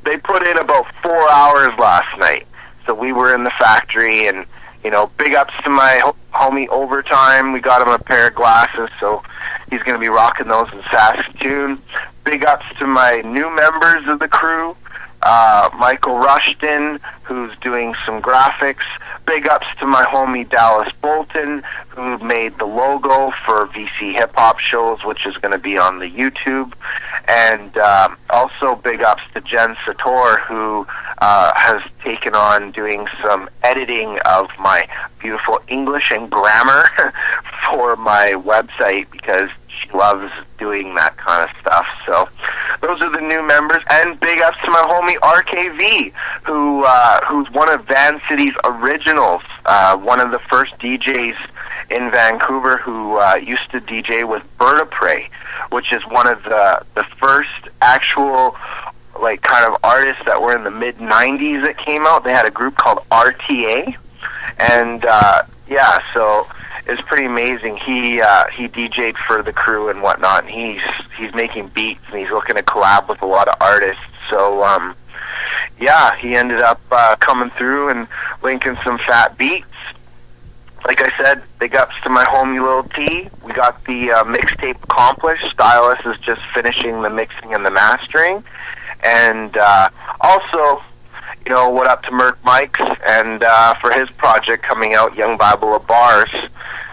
They put in about 4 hours last night. So we were in the factory, and, you know, big ups to my homie Overtime. We got him a pair of glasses, so he's going to be rocking those in Saskatoon. Big ups to my new members of the crew, Michael Rushton, who's doing some graphics. Big ups to my homie Dallas Bolton, who made the logo for VC Hip Hop shows, which is going to be on the YouTube. And also big ups to Jen Sator, who has taken on doing some editing of my beautiful English and grammar for my website, because she loves doing that kind of stuff. So those are the new members. And big ups to my homie RKV, who's one of Van City's originals, one of the first DJs in Vancouver who used to DJ with Bird Prey, which is one of the first actual, like, kind of artists that were in the mid-90s that came out. They had a group called RTA, and yeah, so it's pretty amazing. He DJ'd for the crew and whatnot, and he's making beats, and he's looking to collab with a lot of artists. So yeah, he ended up coming through and linking some fat beats. Like I said, big ups to my homie Lil T. We got the mixtape accomplished. Stylus is just finishing the mixing and the mastering. And also, you know, what up to Merc Mikes and for his project coming out, Young Bible of Bars.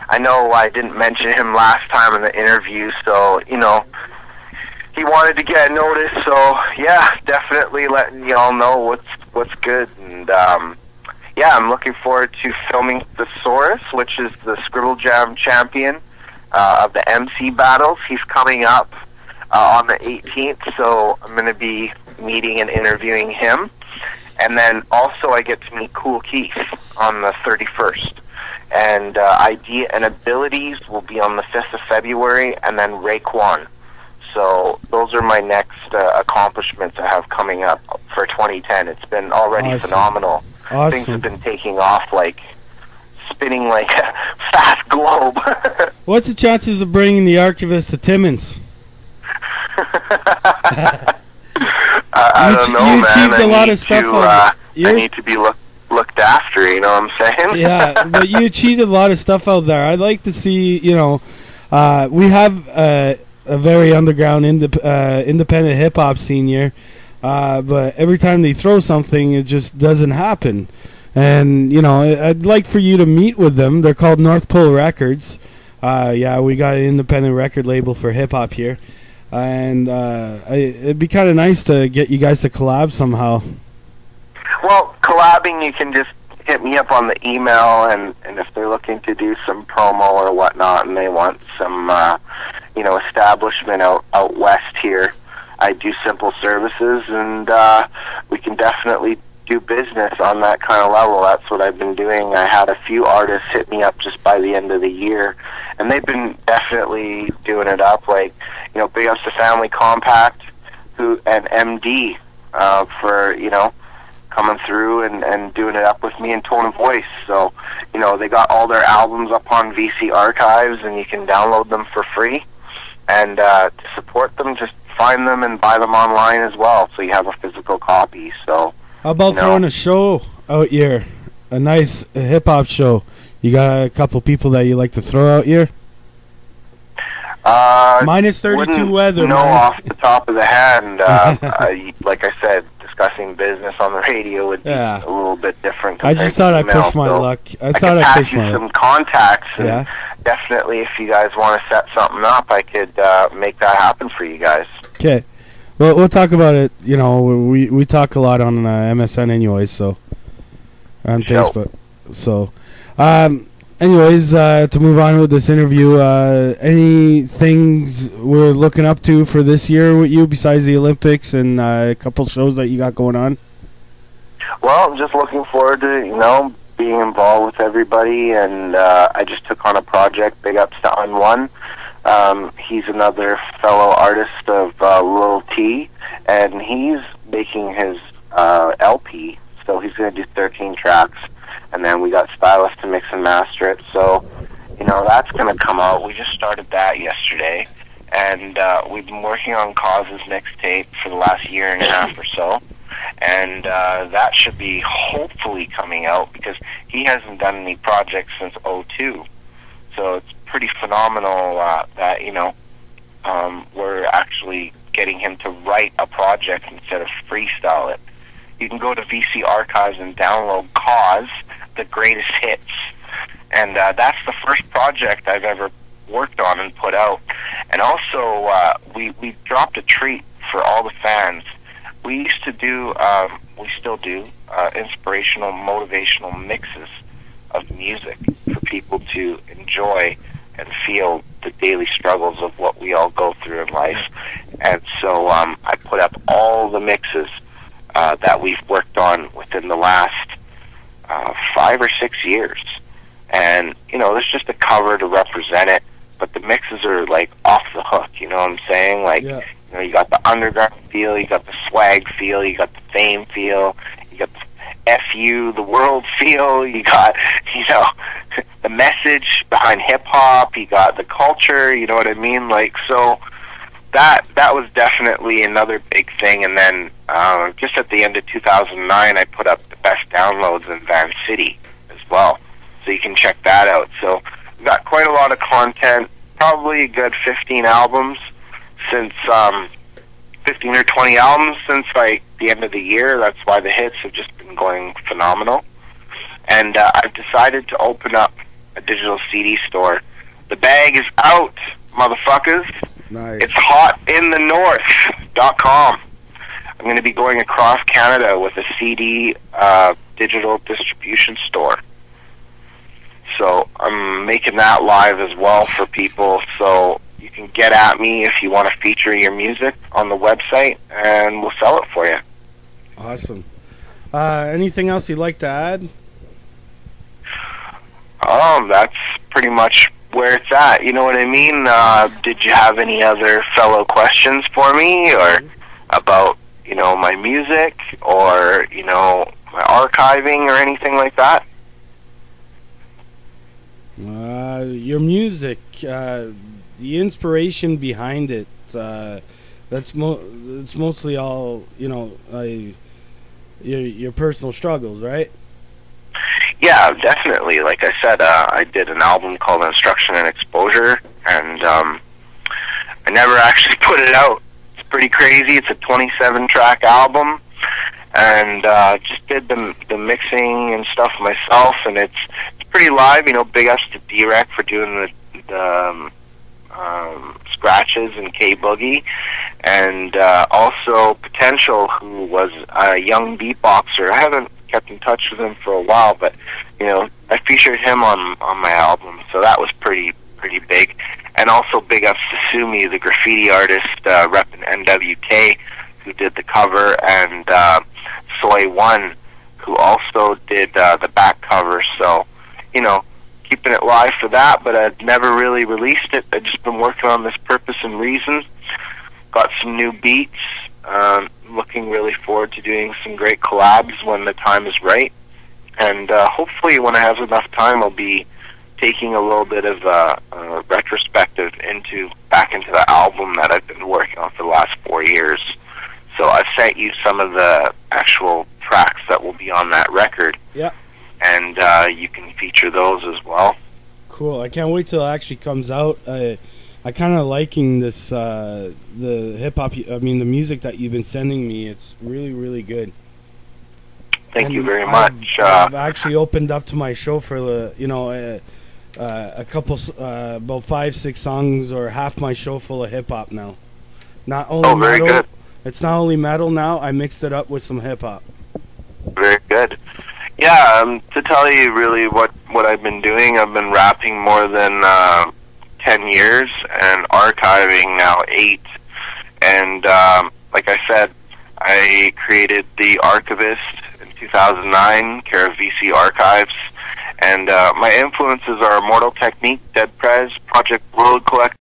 I know I didn't mention him last time in the interview, so, you know, he wanted to get noticed. So, yeah, definitely letting y'all know what's good. And, yeah, I'm looking forward to filming Thesaurus, which is the Scribble Jam champion of the MC battles. He's coming up on the 18th, so I'm going to be meeting and interviewing him. And then also I get to meet Cool Keith on the 31st. And Idea and Abilities will be on the 5th of February, and then Raekwon. So those are my next accomplishments I have coming up for 2010. It's been already phenomenal. Awesome. Things have been taking off, like spinning like a fast globe. What's the chances of bringing the Archivest to Timmins? I don't know, you man. achieved a lot of stuff. I need to be looked after, you know what I'm saying? Yeah, but you achieved a lot of stuff out there. I'd like to see, you know, we have a very underground independent hip-hop scene here. But every time they throw something, it just doesn't happen. And, you know, I'd like for you to meet with them. They're called North Pole Records. Yeah, we got an independent record label for hip-hop here. And it'd be kind of nice to get you guys to collab somehow. Well, collabing, you can just hit me up on the email, and if they're looking to do some promo or whatnot, and they want some, you know, establishment out west here, I do simple services, and we can definitely do business on that kind of level. That's what I've been doing. I had a few artists hit me up just by the end of the year, and they've been definitely doing it up. Like, you know, big ups to Family Compact and MD for, you know, coming through and doing it up with me in Tone of Voice. So, you know, they got all their albums up on VC Archives, and you can download them for free. And to support them, just find them and buy them online as well, so you have a physical copy. So, how about throwing a show out here? A nice hip-hop show. You got a couple people that you like to throw out here? Minus 32 weather, no, man. off the top of the hand. Like I said, discussing business on the radio would be a little bit different. I just thought I'd push my luck. I thought I'd push my luck. Some contacts. And definitely, if you guys want to set something up, I could make that happen for you guys. Okay. Well, we'll talk about it. You know, we talk a lot on MSN anyways, so on Facebook. So, anyways, to move on with this interview, any things we're looking up to for this year with you besides the Olympics and a couple shows that you got going on? Well, I'm just looking forward to, you know, being involved with everybody, and I just took on a project. Big ups to Unone. He's another fellow artist of Lil T, and he's making his LP, so he's going to do 13 tracks, and then we got Stylus to mix and master it, so, you know, that's going to come out. We just started that yesterday, and we've been working on Cause's mixtape for the last year and a half or so, and that should be hopefully coming out because he hasn't done any projects since '02. So it's pretty phenomenal that, you know, we're actually getting him to write a project instead of freestyle it. You can go to VC Archives and download Cause, the greatest hits. And that's the first project I've ever worked on and put out. And also, we dropped a treat for all the fans. We used to do, we still do, inspirational, motivational mixes of music for people to enjoy and feel the daily struggles of what we all go through in life. And so I put up all the mixes that we've worked on within the last 5 or 6 years. And, you know, there's just a cover to represent it, but the mixes are, like, off the hook, you know what I'm saying? Like, you know, you got the underground feel, you got the swag feel, you got the fame feel, you got the F-U, the world feel, you got, you know, the message behind hip-hop, you got the culture, you know what I mean? Like, so that was definitely another big thing. And then just at the end of 2009, I put up the best downloads in Van City as well. So you can check that out. So we've got quite a lot of content, probably a good 15 albums since, 15 or 20 albums since like the end of the year. That's why the hits have just been going phenomenal. And I've decided to open up a digital CD store. The bag is out, motherfuckers. Nice. It's hotinthenorth.com. I'm going to be going across Canada with a CD digital distribution store. So I'm making that live as well for people. So you can get at me if you want to feature your music on the website, and we'll sell it for you. Awesome. Anything else you'd like to add? That's pretty much where it's at. You know what I mean? Did you have any other fellow questions for me, or about, you know, my music, or, you know, my archiving, or anything like that? Your music, the inspiration behind it, it's mostly all, you know, your personal struggles, right? Yeah, definitely. Like I said, I did an album called Instruction and Exposure, and I never actually put it out. It's pretty crazy. It's a 27-track album, and just did the mixing and stuff myself, and it's pretty live. You know, big ups to D-Rec for doing the scratches and K-Boogie, and also Potential, who was a young beatboxer. I haven't kept in touch with him for a while, but, you know, I featured him on my album, so that was pretty big. And also big ups to Sumi, the graffiti artist repping NWK, who did the cover, and Soy One, who also did the back cover. So, you know, keeping it live for that, but I've never really released it. I've just been working on this Purpose and Reason. Got some new beats. Looking really forward to doing some great collabs when the time is right. And hopefully when I have enough time, I'll be taking a little bit of a retrospective back into the album that I've been working on for the last 4 years. So I've sent you some of the actual tracks that will be on that record. Yeah. And you can feature those as well. Cool. I can't wait till it actually comes out. I kind of liking this, the hip-hop, I mean, the music that you've been sending me. It's really, really good. Thank you very much. I've actually opened up to my show for the, you know, a couple, about 5-6 songs, or half my show full of hip-hop now. Not only very metal, good. It's not only metal now, I mixed it up with some hip-hop. Very good. Yeah, to tell you really what I've been doing, I've been rapping more than 10 years and archiving now 8. And like I said, I created the Archivest in 2009, care of VC Archives. And my influences are Immortal Technique, Dead Prez, Project World Collect.